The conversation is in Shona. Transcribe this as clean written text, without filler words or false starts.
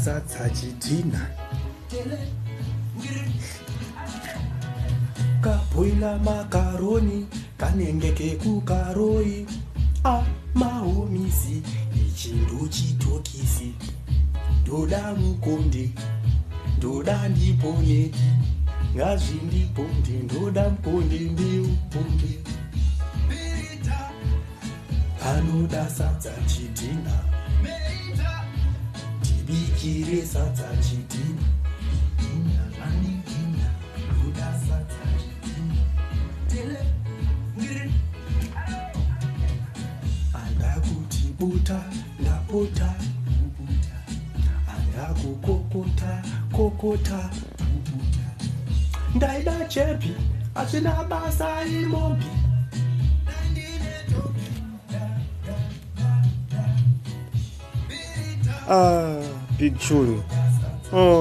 sadza chidhina kaboila makaroni kanenge kekukaroi mahomisi ichi ndochitokisi ndoda mukonde ndoda ndipone ngazvindiponde ndoda muponde ndeuponde anoda sadza chidhina tibikire sadza chidhina ndoda sadza chidhina anda kuti buta ndapota anda kukokota kokota ndaida chepi asina basa imobi big chulu.